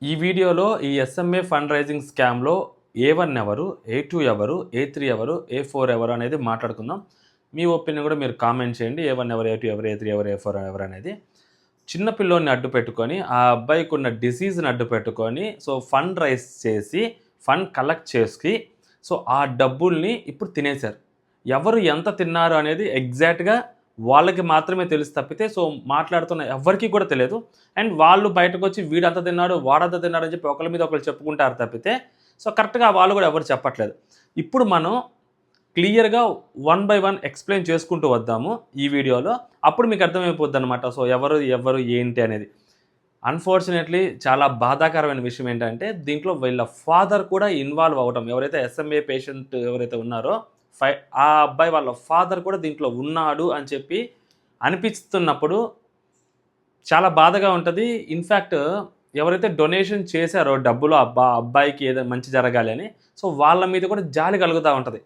ఈ వీడియోలో ఈ ఎస్ఎంఏ ఫండ్ రైజింగ్ స్కామ్‌లో ఏ1 ఎవరు? ఏ2 ఎవరు? ఏ3 ఎవరు? ఏ4 ఎవరు అనేది మాట్లాడుకుందాం. మీ ఒపీనియన్ కూడా మీరు కామెంట్ చేయండి. ఏ1 ఎవరు? ఏ2 ఎవరు? ఏ3 ఎవరు? ఏ4 ఎవరు అనేది. చిన్న పిల్లోడిని అడ్డు పెట్టుకొని, ఆ అబ్బాయికున్న డిసీజ్‌ని అడ్డు పెట్టుకొని, ఫండ్ రైజ్ చేసి, ఫండ్ కలెక్ట్ చేసి, ఆ డబ్బుల్ని ఇప్పుడు తినేశారు. ఎవరు ఎంత తిన్నారు అనేది ఎగ్జాక్ట్‌గా వాళ్ళకి మాత్రమే తెలుసు తప్పితే మాట్లాడుతున్న ఎవ్వరికీ కూడా తెలియదు. అండ్ వాళ్ళు బయటకొచ్చి వీడంత తిన్నాడు, వాడంత తిన్నాడు అని చెప్పి ఒకళ్ళ మీద ఒకళ్ళు చెప్పుకుంటారు తప్పితే కరెక్ట్‌గా వాళ్ళు కూడా ఎవరు చెప్పట్లేదు. ఇప్పుడు మనం క్లియర్‌గా వన్ బై వన్ ఎక్స్‌ప్లెయిన్ చేసుకుంటూ వద్దాము ఈ వీడియోలో. అప్పుడు మీకు అర్థమైపోద్దనమాట. ఎవరు ఏంటి అనేది. అన్‌ఫార్చునేట్‌లీ చాలా బాధాకరమైన విషయం ఏంటంటే దీంట్లో వీళ్ళ ఫాదర్ కూడా ఇన్వాల్వ్ అవ్వటం. ఎవరైతే ఎస్ఎంఏ పేషెంట్ ఎవరైతే ఉన్నారో ఆ అబ్బాయి వాళ్ళ ఫాదర్ కూడా దీంట్లో ఉన్నాడు అని చెప్పి అనిపిస్తున్నప్పుడు చాలా బాధగా ఉంటుంది. ఇన్‌ఫ్యాక్ట్ ఎవరైతే డొనేషన్ చేశారో డబ్బులు అబ్బాయికి ఏదో మంచి జరగాలి అని వాళ్ళ మీద కూడా జాలి కలుగుతూ ఉంటుంది.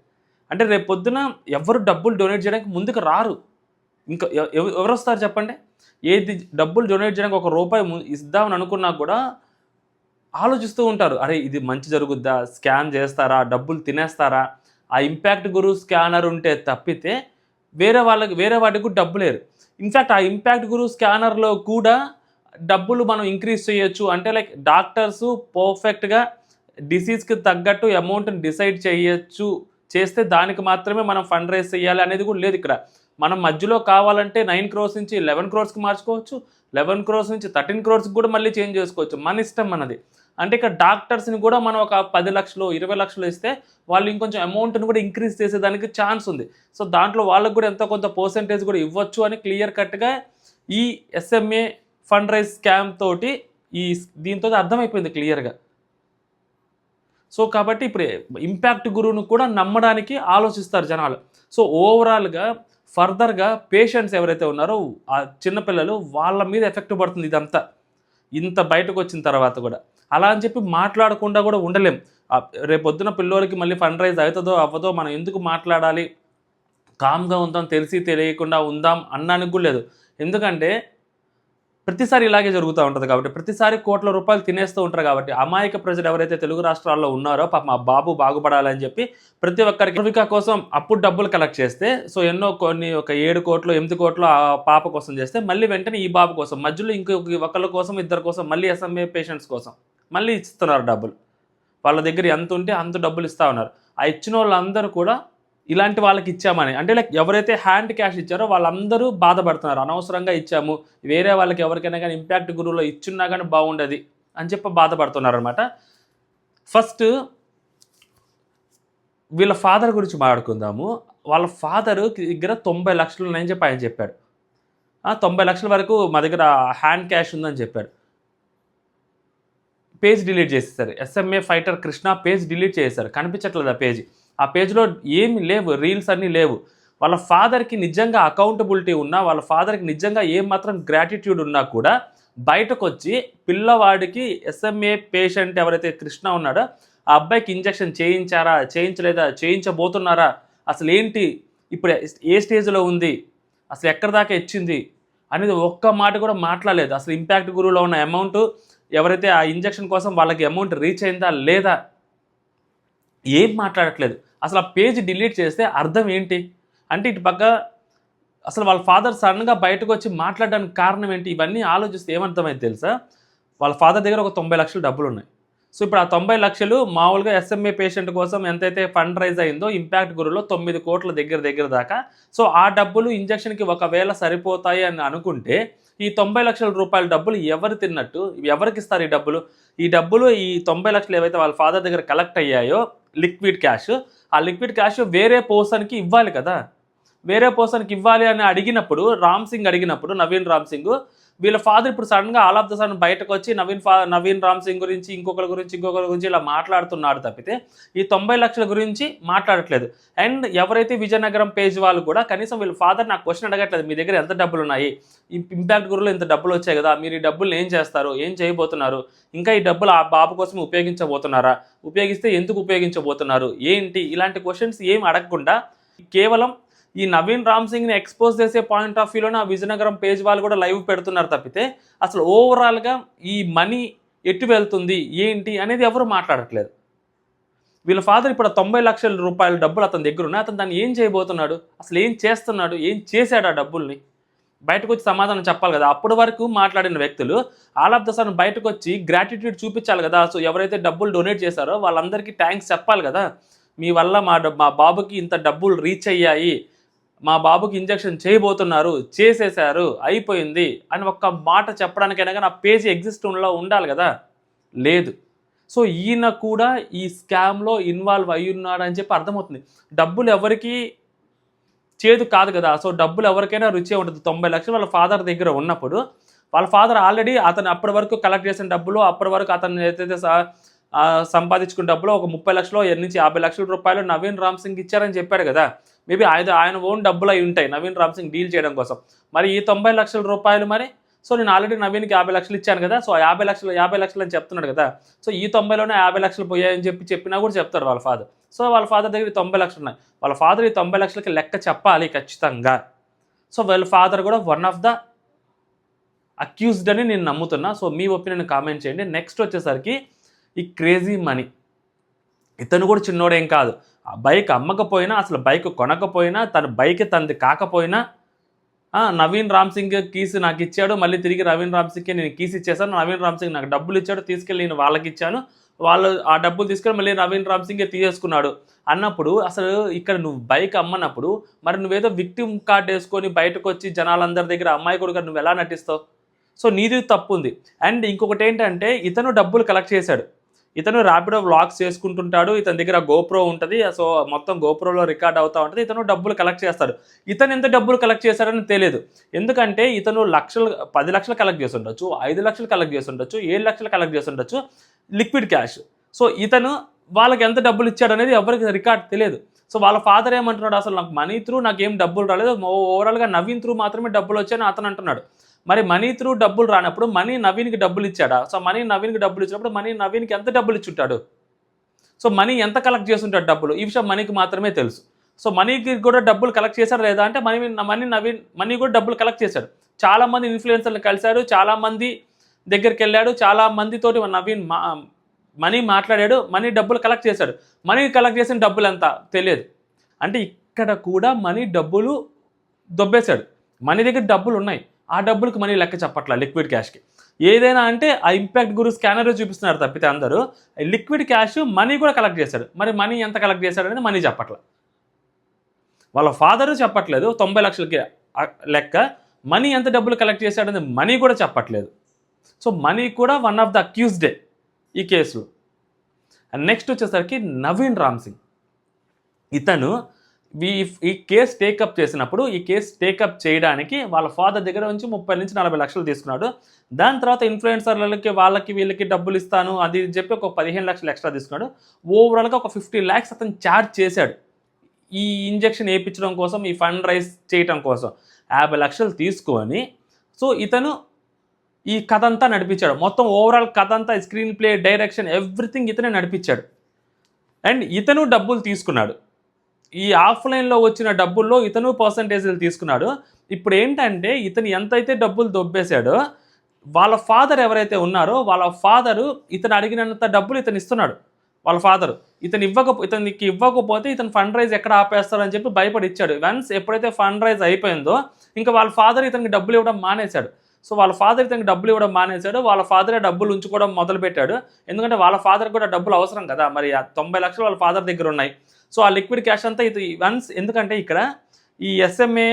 అంటే రేపు పొద్దున ఎవరు డబ్బులు డొనేట్ చేయడానికి ముందుకు రారు. ఇంకా ఎవరొస్తారు చెప్పండి? ఏది డబ్బులు డొనేట్ చేయడానికి ₹1 ఇద్దామని అనుకున్నా కూడా ఆలోచిస్తూ ఉంటారు. అరే ఇది మంచి జరుగుద్దా? స్కామ్ చేస్తారా? డబ్బులు తినేస్తారా? ఆ ఇంపాక్ట్ గురు స్కానర్ ఉంటే తప్పితే వేరే వాటికి కూడా డబ్బులేరు. ఇన్‌ఫ్యాక్ట్ ఆ ఇంపాక్ట్ గురు స్కానర్‌లో కూడా డబ్బులు మనం ఇంక్రీజ్ చేయొచ్చు. అంటే లైక్ డాక్టర్సు పర్ఫెక్ట్‌గా డిసీజ్‌కి తగ్గట్టు అమౌంట్‌ని డిసైడ్ చేయొచ్చు. చేస్తే దానికి మాత్రమే మనం ఫండ్ రైజ్ చేయాలి అనేది కూడా లేదు ఇక్కడ. మనం మధ్యలో కావాలంటే 9 క్రోర్స్ నుంచి 11 క్రోర్స్‌కి మార్చుకోవచ్చు. 11 క్రోర్స్ నుంచి 13 క్రోర్స్‌కి కూడా మళ్ళీ చేంజ్ చేసుకోవచ్చు. మన ఇష్టం మనది. అంటే ఇక్కడ డాక్టర్స్‌ని కూడా మనం ఒక 10 లక్షలు, 20 లక్షలు ఇస్తే వాళ్ళు ఇంకొంచెం అమౌంట్‌ని కూడా ఇంక్రీజ్ చేసేదానికి ఛాన్స్ ఉంది. దాంట్లో వాళ్ళకి కూడా ఎంతో కొంత పర్సెంటేజ్ కూడా ఇవ్వచ్చు అని క్లియర్ కట్‌గా ఈ ఎస్ఎంఏ ఫండ్ రైజ్ స్కామ్ తోటి దీంతో అర్థమైపోయింది క్లియర్‌గా. కాబట్టి ఇప్పుడు ఇంపాక్ట్ గురువును కూడా నమ్మడానికి ఆలోచిస్తారు జనాలు. ఓవరాల్‌గా ఫర్దర్‌గా పేషెంట్స్ ఎవరైతే ఉన్నారో ఆ చిన్నపిల్లలు వాళ్ళ మీద ఎఫెక్ట్ పడుతుంది ఇదంతా. ఇంత బయటకొచ్చిన తర్వాత కూడా. అలా అని చెప్పి మాట్లాడకుండా కూడా ఉండలేం. రేపొద్దున పిల్లోడికి మళ్ళీ ఫండ్ రైజ్ అవుతుందో అవ్వదో మనం ఎందుకు మాట్లాడాలి? కామ్‌గా ఉందాం, తెలిసి తెలియకుండా ఉందాం అనడానికి కూడా లేదు. ఎందుకంటే ప్రతిసారి ఇలాగే జరుగుతూ ఉంటుంది కాబట్టి, ప్రతిసారి కోట్ల రూపాయలు తినేస్తూ ఉంటారు కాబట్టి, అమాయక ప్రజలు ఎవరైతే తెలుగు రాష్ట్రాల్లో ఉన్నారో పాపం ఆ బాబు బాగుపడాలని చెప్పి ప్రతి ఒక్కరికి పూర్విక కోసం అప్పుడు డబ్బులు కలెక్ట్ చేస్తే ఒక 7 కోట్లు 8 కోట్లు ఆ పాప కోసం చేస్తే మళ్ళీ వెంటనే ఈ బాబు కోసం మధ్యలో ఒకళ్ళ కోసం ఇద్దరి కోసం మళ్ళీ ఎస్ఎంఏ పేషెంట్స్ కోసం మళ్ళీ ఇస్తున్నారు డబ్బులు. వాళ్ళ దగ్గర ఎంత ఉంటే అంత డబ్బులు ఇస్తూ ఉన్నారు. ఆ ఇచ్చిన వాళ్ళందరూ కూడా ఇలాంటి వాళ్ళకి ఇచ్చామని అంటే లైక్ ఎవరైతే హ్యాండ్ క్యాష్ ఇచ్చారో వాళ్ళందరూ బాధపడుతున్నారు. అనవసరంగా ఇచ్చాము, వేరే వాళ్ళకి ఎవరికైనా కానీ ఇంపాక్ట్ గురువులో ఇచ్చున్నా కానీ బాగుండేది అని చెప్పి బాధపడుతున్నారనమాట. ఫస్ట్ వీళ్ళ ఫాదర్ గురించి మాట్లాడుకుందాము. వాళ్ళ ఫాదరు దగ్గర 90 లక్షలు ఉన్నాయని చెప్పి ఆయన చెప్పాడు. 90 లక్షల వరకు మా దగ్గర హ్యాండ్ క్యాష్ ఉందని చెప్పాడు. పేజ్ డిలీట్ చేసేసారు. SMA fighter Krishna page delete చేశారు. కనిపించట్లేదు ఆ పేజ్. ఆ పేజ్లో ఏమి లేవు, రీల్స్ అన్నీ లేవు. వాళ్ళ ఫాదర్కి నిజంగా అకౌంటబిలిటీ ఉన్నా, వాళ్ళ ఫాదర్కి నిజంగా ఏమాత్రం గ్రాటిట్యూడ్ ఉన్నా కూడా బయటకు వచ్చి పిల్లవాడికి ఎస్ఎంఏ పేషెంట్ ఎవరైతే కృష్ణ ఉన్నాడో ఆ అబ్బాయికి ఇంజెక్షన్ చేయించారా, చేయించలేదా, చేయించబోతున్నారా, అసలు ఏంటి, ఇప్పుడు ఏ స్టేజ్లో ఉంది, అసలు ఎక్కడి దాకా ఇచ్చింది అనేది ఒక్క మాట కూడా మాట్లాడలేదు. అసలు ఇంపాక్ట్ గురువులో ఉన్న అమౌంట్ ఎవరైతే ఆ ఇంజెక్షన్ కోసం వాళ్ళకి అమౌంట్ రీచ్ అయిందా లేదా ఏం మాట్లాడట్లేదు. అసలు ఆ పేజ్ డిలీట్ చేస్తే అర్థం ఏంటి? అంటే ఇటు పక్క అసలు వాళ్ళ ఫాదర్ సడన్గా బయటకు వచ్చి మాట్లాడడానికి కారణం ఏంటి? ఇవన్నీ ఆలోచిస్తే ఏమర్థమైంది తెలుసా? వాళ్ళ ఫాదర్ దగ్గర ఒక 90 లక్షలు డబ్బులు ఉన్నాయి. ఇప్పుడు ఆ 90 లక్షలు మామూలుగా ఎస్ఎంఏ పేషెంట్ కోసం ఎంతైతే ఫండ్ రైజ్ అయిందో ఇంపాక్ట్ గురులో 9 కోట్ల దగ్గర దాకా. ఆ డబ్బులు ఇంజెక్షన్కి ఒకవేళ సరిపోతాయి అని అనుకుంటే ఈ 90 లక్షల రూపాయల డబ్బులు ఎవరు తిన్నట్టు? ఎవరికి ఇస్తారు ఈ డబ్బులు? ఈ 90 లక్షలు ఏవైతే వాళ్ళ ఫాదర్ దగ్గర కలెక్ట్ అయ్యాయో లిక్విడ్ క్యాష్, ఆ లిక్విడ్ క్యాష్ వేరే పర్సన్‌కి ఇవ్వాలి కదా! వేరే పర్సన్‌కి ఇవ్వాలి అని అడిగినప్పుడు నవీన్ రామ్ సింగ్ వీళ్ళ ఫాదర్ ఇప్పుడు సడన్గా ఆల్ ఆఫ్ ద సడన్ బయటకు వచ్చి నవీన్ రామ్ సింగ్ గురించి ఇంకొకరి గురించి ఇలా మాట్లాడుతున్నాడు తప్పితే ఈ 90 లక్షల గురించి మాట్లాడట్లేదు. అండ్ ఎవరైతే విజయనగరం పేజ్ వాళ్ళు కూడా కనీసం వీళ్ళ ఫాదర్ నాకు క్వశ్చన్ అడగట్లేదు. మీ దగ్గర ఎంత డబ్బులు ఉన్నాయి? ఈ ఇంపాక్ట్ గురులో ఇంత డబ్బులు వచ్చాయి కదా, మీరు ఈ డబ్బులు ఏం చేస్తారు, ఏం చేయబోతున్నారు, ఇంకా ఈ డబ్బులు ఆ బాబు కోసం ఉపయోగించబోతున్నారా, ఉపయోగిస్తే ఎందుకు ఉపయోగించబోతున్నారు, ఏంటి, ఇలాంటి క్వశ్చన్స్ ఏం అడగకుండా కేవలం ఈ నవీన్ రామ్ సింగ్ని ఎక్స్పోజ్ చేసే పాయింట్ ఆఫ్ వ్యూలోనే ఆ విజయనగరం పేజ్ వాళ్ళు కూడా లైవ్ పెడుతున్నారు తప్పితే అసలు ఓవరాల్గా ఈ మనీ ఎటు వెళ్తుంది ఏంటి అనేది ఎవరు మాట్లాడట్లేదు. వీళ్ళ ఫాదర్ ఇప్పుడు 90 లక్షల రూపాయల డబ్బులు అతని దగ్గర ఉన్నాయి. అతను దాన్ని ఏం చేయబోతున్నాడు, అసలు ఏం చేస్తున్నాడు, ఏం చేశాడు ఆ డబ్బుల్ని? బయటకు వచ్చి సమాధానం చెప్పాలి కదా. అప్పటి వరకు మాట్లాడిన వ్యక్తులు ఆల్ ఆఫ్ ద సడన్ బయటకు వచ్చి గ్రాటిట్యూడ్ చూపించాలి కదా. సో ఎవరైతే డబ్బులు డొనేట్ చేశారో వాళ్ళందరికీ థ్యాంక్స్ చెప్పాలి కదా. మీ వల్ల మా బాబుకి ఇంత డబ్బులు రీచ్ అయ్యాయి, మా బాబుకి ఇంజెక్షన్ చేయబోతున్నారు, చేసేశారు, అయిపోయింది అని ఒక్క మాట చెప్పడానికైనా కానీ ఆ పేజీ ఎగ్జిస్టెన్స్లో ఉండాలి కదా. లేదు. సో ఈయన కూడా ఈ స్కామ్లో ఇన్వాల్వ్ అయ్యి ఉన్నాడు అని చెప్పి అర్థమవుతుంది. డబ్బులు ఎవరికి చేదు కాదు కదా. సో డబ్బులు ఎవరికైనా రుచి ఉంటుంది. 90 లక్షలు వాళ్ళ ఫాదర్ దగ్గర ఉన్నప్పుడు వాళ్ళ ఫాదర్ ఆల్రెడీ అతను అప్పటి వరకు కలెక్ట్ చేసిన డబ్బులు, అప్పటి వరకు అతను ఏదైతే సంపాదించుకున్న డబ్బులు ఒక 30 లక్షలు నుంచి 50 లక్షల రూపాయలు నవీన్ రామ్ సింగ్ ఇచ్చారని చెప్పాడు కదా. మేబీ ఆయన ఓన్ డబ్బులు అయి ఉంటాయి నవీన్ రామ్ సింగ్ డీల్ చేయడం కోసం. మరి ఈ 90 లక్షల రూపాయలు మరి సో నేను ఆల్రెడీ నవీన్కి 50 లక్షలు ఇచ్చాను కదా. సో 50 లక్షలు అని చెప్తున్నాడు కదా. సో ఈ 90లోనే 50 లక్షలు పోయాయని చెప్పినా కూడా చెప్తాడు వాళ్ళ ఫాదర్. సో వాళ్ళ ఫాదర్ దగ్గర 90 లక్షలు ఉన్నాయి. వాళ్ళ ఫాదర్ ఈ 90 లక్షలకి లెక్క చెప్పాలి ఖచ్చితంగా. సో వాళ్ళ ఫాదర్ కూడా వన్ ఆఫ్ ద అక్యూజ్డ్ అని నేను నమ్ముతున్నా. సో మీ ఒపీనియన్ కామెంట్ చేయండి. నెక్స్ట్ వచ్చేసరికి ఈ క్రేజీ మనీ. ఇతను కూడా చిన్నోడేం కాదు. ఆ బైక్ అమ్మకపోయినా, అసలు బైక్ కొనకపోయినా, తన బైక్ తనది కాకపోయినా నవీన్ రామ్ సింగ్ కీస్ నాకు ఇచ్చాడు, మళ్ళీ తిరిగి నవీన్ రామ్ సింగ్కి నేను కీస్ ఇచ్చేసాను, నవీన్ రామ్ సింగ్ నాకు డబ్బులు ఇచ్చాడు, తీసుకెళ్ళి నేను వాళ్ళకి ఇచ్చాను, వాళ్ళు ఆ డబ్బులు తీసుకొని మళ్ళీ నవీన్ రామ్ సింగే తీసేసుకున్నాడు అన్నప్పుడు అసలు ఇక్కడ నువ్వు బైక్ అమ్మనప్పుడు మరి నువ్వేదో విక్టిమ్ కార్డ్ వేసుకొని బయటకు వచ్చి జనాలందరి దగ్గర అమ్మాయి కొడుకు నువ్వు ఎలా నటిస్తావు? సో నీది తప్పు ఉంది. అండ్ ఇంకొకటి ఏంటంటే ఇతను డబ్బులు కలెక్ట్ చేశాడు. ఇతను ర్యాపిడో వ్లాగ్స్ చేసుకుంటుంటాడు. ఇతని దగ్గర గోప్రో ఉంటుంది. సో మొత్తం గోప్రోలో రికార్డ్ అవుతూ ఉంటుంది. ఇతను డబ్బులు కలెక్ట్ చేస్తాడు. ఇతను ఎంత డబ్బులు కలెక్ట్ చేశాడని తెలియదు. ఎందుకంటే ఇతను 10 లక్షలు కలెక్ట్ చేసి ఉండొచ్చు, 5 లక్షలు కలెక్ట్ చేసి ఉండొచ్చు, 7 లక్షలు కలెక్ట్ చేసి ఉండొచ్చు లిక్విడ్ క్యాష్. సో ఇతను వాళ్ళకి ఎంత డబ్బులు ఇచ్చాడు అనేది ఎవరికి రికార్డ్ తెలియదు. సో వాళ్ళ ఫాదర్ ఏమంటున్నాడు, అసలు నాకు మనీ త్రూ నాకేం డబ్బులు రాలేదు, ఓవరాల్గా నవీన్ త్రూ మాత్రమే డబ్బులు వచ్చాయని అతను అంటున్నాడు. మరి మనీ త్రూ డబ్బులు రానప్పుడు మనీ నవీన్కి డబ్బులు ఇచ్చాడా? సో మనీ నవీన్కి డబ్బులు ఇచ్చినప్పుడు మనీ నవీన్కి ఎంత డబ్బులు ఇచ్చుంటాడు? సో మనీ ఎంత కలెక్ట్ చేస్తుంటాడు డబ్బులు? ఈ విషయం మనీకి మాత్రమే తెలుసు. సో మనీకి కూడా డబ్బులు కలెక్ట్ చేశారు లేదా అంటే మనీ కూడా డబ్బులు కలెక్ట్ చేశాడు. చాలామంది ఇన్ఫ్లుయెన్సర్లు కలిశాడు, చాలామంది దగ్గరికి వెళ్ళాడు, చాలా మందితోటి నవీన్ మనీ మాట్లాడాడు, మనీ డబ్బులు కలెక్ట్ చేశాడు. మనీ కలెక్ట్ చేసిన డబ్బులు ఎంత తెలియదు. అంటే ఇక్కడ కూడా మనీ డబ్బులు దొబ్బేశాడు. మనీ దగ్గర డబ్బులు ఉన్నాయి, ఆ డబ్బులకు మనీ లెక్క చెప్పట్ల లిక్విడ్ క్యాష్కి. ఏదైనా అంటే ఆ ఇంపాక్ట్ గురు స్కానర్ చూపిస్తున్నారు తప్పితే అందరూ లిక్విడ్ క్యాష్ మనీ కూడా కలెక్ట్ చేశాడు. మరి మనీ ఎంత కలెక్ట్ చేశాడు అనేది మనీ చెప్పట్ల. వాళ్ళ ఫాదరు చెప్పట్లేదు 90 లక్షలకి లెక్క. మనీ ఎంత డబ్బులు కలెక్ట్ చేశాడనేది మనీ కూడా చెప్పట్లేదు. సో మనీ కూడా వన్ ఆఫ్ ద అక్యూజ్డే ఈ కేసులో. అండ్ నెక్స్ట్ వచ్చేసరికి నవీన్ రామ్ సింగ్. ఇతను ఈ కేసు టేకప్ చేసినప్పుడు ఈ కేసు టేకప్ చేయడానికి వాళ్ళ ఫాదర్ దగ్గర నుంచి 30 నుంచి 40 లక్షలు తీసుకున్నాడు. దాని తర్వాత ఇన్ఫ్లుయెన్సర్లకి వీళ్ళకి డబ్బులు ఇస్తాను అది చెప్పి ఒక 15 లక్షలు ఎక్స్ట్రా తీసుకున్నాడు. ఓవరాల్గా ఒక 50 lakhs అతను ఛార్జ్ చేశాడు ఈ ఇంజెక్షన్ వేయించడం కోసం, ఈ ఫండ్ రైజ్ చేయడం కోసం. 50 లక్షలు తీసుకొని సో ఇతను ఈ కథ అంతా నడిపించాడు. మొత్తం ఓవరాల్ కథ అంతా స్క్రీన్ ప్లే, డైరెక్షన్, ఎవ్రీథింగ్ ఇతనే నడిపించాడు. అండ్ ఇతను డబ్బులు తీసుకున్నాడు. ఈ ఆఫ్లైన్లో వచ్చిన డబ్బుల్లో ఇతను పర్సంటేజీలు తీసుకున్నాడు. ఇప్పుడు ఏంటంటే ఇతను ఎంతైతే డబ్బులు దొబ్బేశాడో వాళ్ళ ఫాదర్ ఎవరైతే ఉన్నారో వాళ్ళ ఫాదరు ఇతను అడిగినంత డబ్బులు ఇతను ఇస్తున్నాడు. వాళ్ళ ఫాదరు ఇతనికి ఇవ్వకపోతే ఇతను ఫండ్ రైజ్ ఎక్కడ ఆపేస్తారని చెప్పి భయపడి ఇచ్చాడు. వన్స్ ఎప్పుడైతే ఫండ్ రైజ్ అయిపోయిందో ఇంకా వాళ్ళ ఫాదర్ ఇతనికి డబ్బులు ఇవ్వడం మానేశాడు. సో వాళ్ళ ఫాదర్ ఇతనికి డబ్బులు ఇవ్వడం మానేశాడు. వాళ్ళ ఫాదరే డబ్బులు ఉంచుకోవడం మొదలుపెట్టాడు. ఎందుకంటే వాళ్ళ ఫాదర్ కూడా డబ్బులు అవసరం కదా. మరి ఆ 90 లక్షలు వాళ్ళ ఫాదర్ దగ్గర ఉన్నాయి. సో ఆ లిక్విడ్ క్యాష్ అంతా ఇది వన్స్ ఎందుకంటే ఇక్కడ ఈ ఎస్ఎంఏ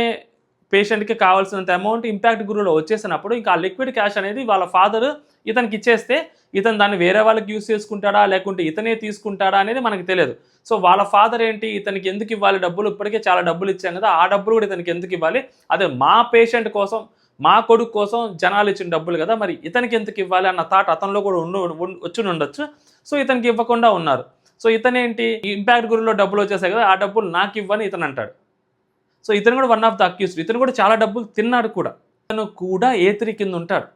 పేషెంట్కి కావాల్సినంత అమౌంట్ ఇంపాక్ట్ గురువులో వచ్చేసినప్పుడు ఇంకా ఆ లిక్విడ్ క్యాష్ అనేది వాళ్ళ ఫాదర్ ఇతనికి ఇచ్చేస్తే ఇతను దాన్ని వేరే వాళ్ళకి యూస్ చేసుకుంటాడా లేకుంటే ఇతనే తీసుకుంటాడా అనేది మనకు తెలియదు. సో వాళ్ళ ఫాదర్ ఏంటి, ఇతనికి ఎందుకు ఇవ్వాలి డబ్బులు, ఇప్పటికే చాలా డబ్బులు ఇచ్చాం కదా, ఆ డబ్బులు కూడా ఇతనికి ఎందుకు ఇవ్వాలి, అదే మా పేషెంట్ కోసం మా కొడుకు కోసం జనాలు ఇచ్చిన డబ్బులు కదా, మరి ఇతనికి ఎందుకు ఇవ్వాలి అన్న థాట్ అతనిలో కూడా వచ్చి ఉండొచ్చు. సో ఇతనికి ఇవ్వకుండా ఉన్నారు. సో ఇతనేంటి ఇంపాక్ట్ గురువులో డబ్బులు వచ్చేసాయి కదా, ఆ డబ్బులు నాకు ఇవ్వని ఇతను అంటాడు. సో ఇతను కూడా వన్ ఆఫ్ ద అక్యూస్డ్. ఇతను కూడా చాలా డబ్బులు తిన్నాడు కూడా. ఇతను కూడా A3 కింద ఉంటాడు.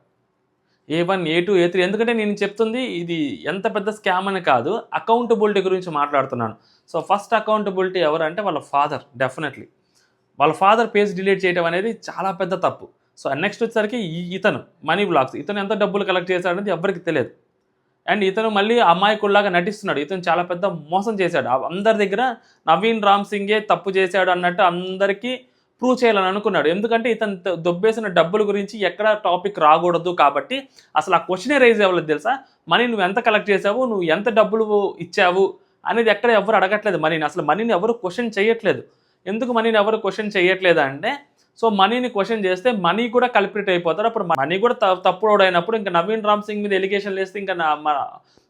A1, A2, A3. ఎందుకంటే నేను చెప్తుంది ఇది ఎంత పెద్ద స్కామ్ అని కాదు, అకౌంటబిలిటీ గురించి మాట్లాడుతున్నాను. సో ఫస్ట్ అకౌంటబిలిటీ ఎవరంటే వాళ్ళ ఫాదర్. డెఫినెట్లీ వాళ్ళ ఫాదర్ పేజ్ డిలీట్ చేయడం అనేది చాలా పెద్ద తప్పు. సో నెక్స్ట్ వచ్చేసరికి ఇతను మనీ బ్లాగ్స్. ఇతను ఎంత డబ్బులు కలెక్ట్ చేశాడనేది ఎవరికి తెలియదు. అండ్ ఇతను మళ్ళీ అమాయకుల్లాగా నటిస్తున్నాడు. ఇతను చాలా పెద్ద మోసం చేశాడు. అందరి దగ్గర నవీన్ రామ్ సింగే తప్పు చేశాడు అన్నట్టు అందరికీ ప్రూవ్ చేయాలని అనుకున్నాడు. ఎందుకంటే ఇతను దొబ్బేసిన డబ్బుల గురించి ఎక్కడ టాపిక్ రాకూడదు కాబట్టి అసలు ఆ క్వశ్చనే రైజ్ అవ్వలేదు తెలుసా? మనీ నువ్వు ఎంత కలెక్ట్ చేసావు, నువ్వు ఎంత డబ్బులు ఇచ్చావు అనేది ఎక్కడ ఎవరు అడగట్లేదు మనీని. అసలు మనీని ఎవరు క్వశ్చన్ చేయట్లేదు. ఎందుకు మనీని ఎవరు క్వశ్చన్ చేయట్లేదు అంటే, సో మనీని క్వశ్చన్ చేస్తే మనీ కూడా కల్ప్రిట్ అయిపోతారు. అప్పుడు మనీ కూడా తప్పుడు అయినప్పుడు ఇంకా నవీన్ రామ్ సింగ్ మీద ఎలిగేషన్లు వేస్తే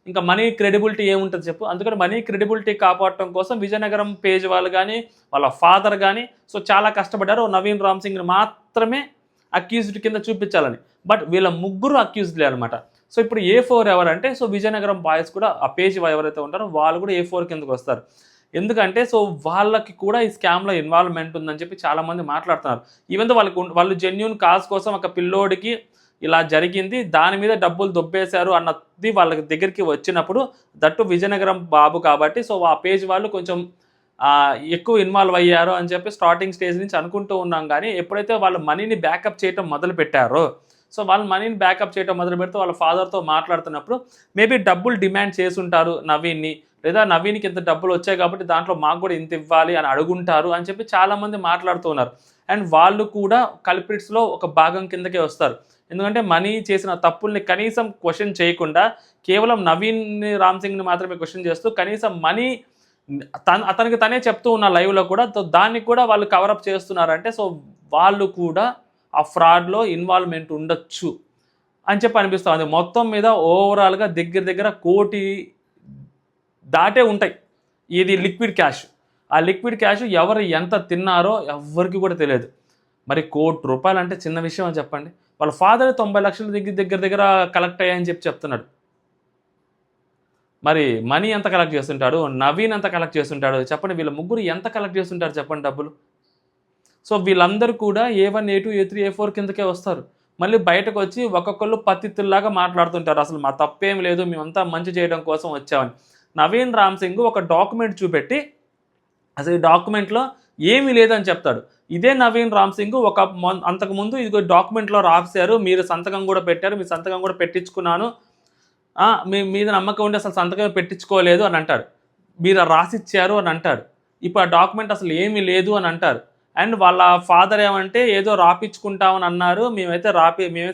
ఇంకా మనీ క్రెడిబిలిటీ ఏముంటుంది చెప్పు. అందుకని మనీ క్రెడిబిలిటీ కాపాడటం కోసం విజయనగరం పేజ్ వాళ్ళు కానీ వాళ్ళ ఫాదర్ కానీ సో చాలా కష్టపడ్డారు నవీన్ రామ్ సింగ్ని మాత్రమే అక్యూజ్డ్ కింద చూపించాలని. బట్ వీళ్ళ ముగ్గురు అక్యూజ్డ్లే అనమాట. సో ఇప్పుడు A4 ఎవరంటే సో విజయనగరం బాయ్స్ కూడా ఆ పేజ్ ఎవరైతే ఉంటారో వాళ్ళు కూడా A4 కిందకు వస్తారు. ఎందుకంటే సో వాళ్ళకి కూడా ఈ స్కామ్లో ఇన్వాల్వ్మెంట్ ఉందని చెప్పి చాలామంది మాట్లాడుతున్నారు. ఈవెన్ దో వాళ్ళు జెన్యూన్ కాజ్ కోసం ఒక పిల్లోడికి ఇలా జరిగింది, దాని మీద డబ్బులు దొబ్బేశారు అన్నది వాళ్ళ దగ్గరికి వచ్చినప్పుడు దట్టు విజయనగరం బాబు కాబట్టి సో ఆ పేజ్ వాళ్ళు కొంచెం ఎక్కువ ఇన్వాల్వ్ అయ్యారు అని చెప్పి స్టార్టింగ్ స్టేజ్ నుంచి అనుకుంటూ ఉన్నాం. కానీ ఎప్పుడైతే వాళ్ళు మనీని బ్యాకప్ చేయటం మొదలు పెట్టారో సో వాళ్ళు మనీని బ్యాకప్ చేయటం మొదలు పెడితే వాళ్ళ ఫాదర్తో మాట్లాడుతున్నప్పుడు మేబీ డబ్బులు డిమాండ్ చేసుంటారు నవీన్ని, లేదా నవీన్కి ఇంత డబ్బులు వచ్చాయి కాబట్టి దాంట్లో మాకు కూడా ఇంత ఇవ్వాలి అని అడుగుంటారు అని చెప్పి చాలామంది మాట్లాడుతూ ఉన్నారు. అండ్ వాళ్ళు కూడా కల్ప్రిట్స్లో ఒక భాగం కిందకే వస్తారు. ఎందుకంటే మనీ చేసిన తప్పుల్ని కనీసం క్వశ్చన్ చేయకుండా కేవలం నవీన్ రామ్ సింగ్ని మాత్రమే క్వశ్చన్ చేస్తూ కనీసం మనీ అతనికి తనే చెప్తూ ఉన్న లైవ్లో కూడా దాన్ని కూడా వాళ్ళు కవరప్ చేస్తున్నారంటే సో వాళ్ళు కూడా ఆ ఫ్రాడ్లో ఇన్వాల్వ్మెంట్ ఉండొచ్చు అని చెప్పి అనిపిస్తుంది. మొత్తం మీద ఓవరాల్గా దగ్గర 1 కోటి దాటే ఉంటాయి. ఇది లిక్విడ్ క్యాష్. ఆ లిక్విడ్ క్యాష్ ఎవరు ఎంత తిన్నారో ఎవరికి కూడా తెలియదు. మరి ₹1 కోటి అంటే చిన్న విషయం అని చెప్పండి. వాళ్ళ ఫాదర్ 90 లక్షల దగ్గర కలెక్ట్ అయ్యాయని చెప్తున్నాడు. మరి మనీ ఎంత కలెక్ట్ చేస్తుంటాడు, నవీన్ ఎంత కలెక్ట్ చేస్తుంటాడు చెప్పండి. వీళ్ళ ముగ్గురు ఎంత కలెక్ట్ చేస్తుంటారు చెప్పండి డబ్బులు. సో వీళ్ళందరూ కూడా A1, A2, A3, A4 కిందకే వస్తారు. మళ్ళీ బయటకు వచ్చి ఒక్కొక్కళ్ళు పత్తిత్తుల్లాగా మాట్లాడుతుంటారు. అసలు మా తప్పేం లేదు, మేమంతా మంచి చేయడం కోసం వచ్చామని. నవీన్ రామ్ సింగ్ ఒక డాక్యుమెంట్ చూపెట్టి అసలు ఈ డాక్యుమెంట్లో ఏమీ లేదని చెప్తాడు. ఇదే నవీన్ రామ్ సింగ్ అంతకుముందు ఇదిగో డాక్యుమెంట్లో రాశారు, మీరు సంతకం కూడా పెట్టారు, మీ సంతకం కూడా పెట్టించుకున్నాను, మీ మీద నమ్మకం ఉండి అసలు సంతకం పెట్టించుకోలేదు అని అంటాడు. మీరు రాసిచ్చారు అని అంటాడు. ఇప్పుడు ఆ డాక్యుమెంట్ అసలు ఏమీ లేదు అని అంటారు. అండ్ వాళ్ళ ఫాదర్ ఏమంటే ఏదో రాపించుకుంటామని అన్నారు, మేమైతే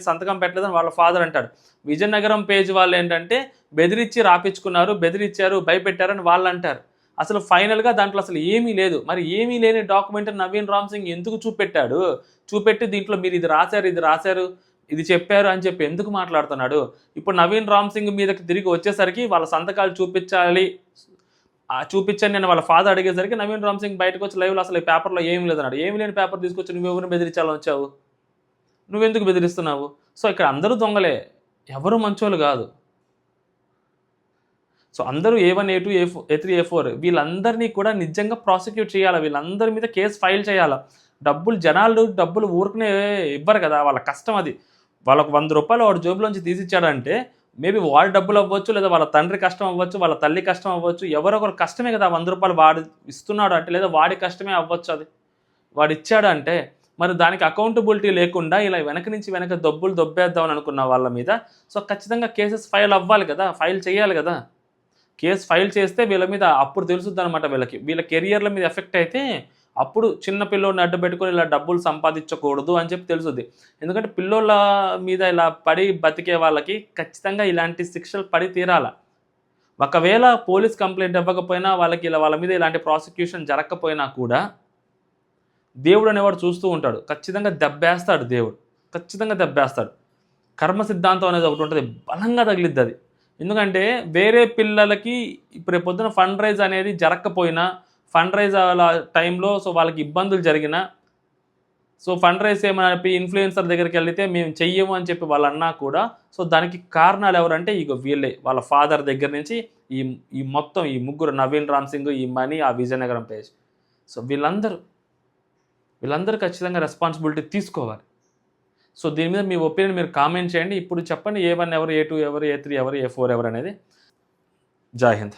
సంతకం పెట్టలేదని వాళ్ళ ఫాదర్ అంటాడు. విజయనగరం పేజ్ వాళ్ళు ఏంటంటే బెదిరించి రాపించుకున్నారు, బెదిరించారు, భయపెట్టారని వాళ్ళు అంటారు. అసలు ఫైనల్గా దాంట్లో అసలు ఏమీ లేదు. మరి ఏమీ లేని డాక్యుమెంట్ నవీన్ రామ్ సింగ్ ఎందుకు చూపెట్టి దీంట్లో మీరు ఇది రాశారు, ఇది చెప్పారు అని చెప్పి ఎందుకు మాట్లాడుతున్నాడు? ఇప్పుడు నవీన్ రామ్ సింగ్ మీదకి తిరిగి వచ్చేసరికి వాళ్ళ సంతకాలు చూపించండి నేను వాళ్ళ ఫాదర్ అడిగేసరికి నవీన్ రామ్ సింగ్ బయటకు వచ్చి లైవ్లో అసలు ఈ పేపర్లో ఏమి లేదన్నాడు. ఏమి లేని పేపర్ తీసుకొచ్చి నువ్వెవరిని బెదిరించాలని వచ్చావు? నువ్వెందుకు బెదిరిస్తున్నావు? సో ఇక్కడ అందరూ దొంగలే, ఎవరు మంచోళ్ళు కాదు. సో అందరూ A1, A2, A3, A4 వీళ్ళందరినీ కూడా నిజంగా ప్రాసిక్యూట్ చేయాలి. వీళ్ళందరి మీద కేసు ఫైల్ చేయాలి. జనాలు డబ్బులు ఊరుకునే ఇవ్వరు కదా, వాళ్ళ కష్టం అది. వాళ్ళకు ₹100 వాడు జోబులోంచి తీసిచ్చాడంటే మేబీ వాడి డబ్బులు అవ్వచ్చు, లేదా వాళ్ళ తండ్రి కష్టం అవ్వచ్చు, వాళ్ళ తల్లి కష్టం అవ్వచ్చు, ఎవరొకరు కష్టమే కదా ₹100 వాడు ఇస్తున్నాడు అంటే, లేదా వాడి కష్టమే అవ్వచ్చు. అది వాడు ఇచ్చాడు అంటే మరి దానికి అకౌంటబిలిటీ లేకుండా ఇలా వెనక డబ్బులు దొబ్బేద్దామని అనుకున్న వాళ్ళ మీద సో ఖచ్చితంగా కేసెస్ ఫైల్ అవ్వాలి కదా, ఫైల్ చేయాలి కదా. కేసు ఫైల్ చేస్తే వీళ్ళ మీద అప్పుడు తెలుస్తుంది అనమాట. వీళ్ళ కెరియర్ల మీద ఎఫెక్ట్ అయితే అప్పుడు చిన్న పిల్లోడిని అడ్డు పెట్టుకొని ఇలా డబ్బులు సంపాదించకూడదు అని చెప్పి తెలుస్తుంది. ఎందుకంటే పిల్లోళ్ళ మీద ఇలా పడి బతికే వాళ్ళకి ఖచ్చితంగా ఇలాంటి శిక్షలు పడి తీరాల. ఒకవేళ పోలీస్ కంప్లైంట్ ఇవ్వకపోయినా వాళ్ళ మీద ఇలాంటి ప్రాసిక్యూషన్ జరగకపోయినా కూడా దేవుడు అనేవాడు చూస్తూ ఉంటాడు. ఖచ్చితంగా దెబ్బేస్తాడు దేవుడు, ఖచ్చితంగా దెబ్బేస్తాడు. కర్మ సిద్ధాంతం అనేది ఒకటి ఉంటుంది, బలంగా తగిలిద్ది అది. ఎందుకంటే వేరే పిల్లలకి ఇప్పుడు పొద్దున ఫండ్ రైజ్ అనేది జరగకపోయినా, ఫండ్ రైజ్ టైంలో సో వాళ్ళకి ఇబ్బందులు జరిగినా, సో ఫండ్ రైజ్ ఏమైనా ఇన్ఫ్లుయెన్సర్ దగ్గరికి వెళ్తే మేము చెయ్యము అని చెప్పి వాళ్ళు అన్నా కూడా సో దానికి కారణాలు ఎవరంటే వీళ్ళే. వాళ్ళ ఫాదర్ దగ్గర నుంచి ఈ మొత్తం ఈ ముగ్గురు నవీన్ రామ్ సింగ్, ఈ మనీ, ఆ విజయనగరం పేజ్. సో వీళ్ళందరూ ఖచ్చితంగా రెస్పాన్సిబిలిటీ తీసుకోవాలి. సో దీని మీద మీ ఒపీనియన్ మీరు కామెంట్ చేయండి. ఇప్పుడు చెప్పండి A1 ఎవరు, A2 ఎవరు, A3 ఎవరు, A4 ఎవరు అనేది. జై హింద్.